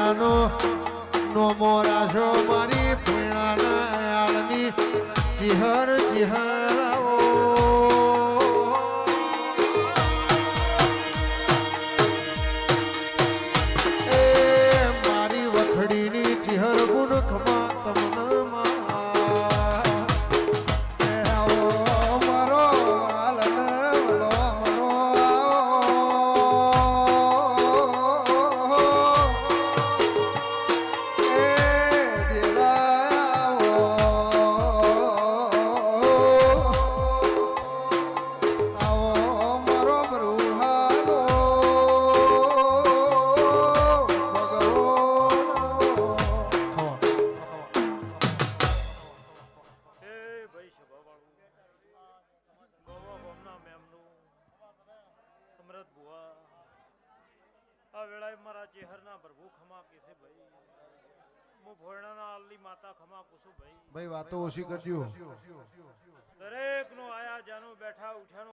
ભેણાનો નોમો રાશો મારી ભેણાના આલની ચિહર ચિહરાઓ એ મારી વખડીની ચિહર ગુણ ખમા તમને મારા ચેહરના પ્રભુ ખમા કેસે ભાઈ હું ભોયણાના આલની માતા ખમા કુસુ ભાઈ ભાઈ વાતો ઓછી કરજો દરેક નો આયા જાનો બેઠા ઉઠ્યાનો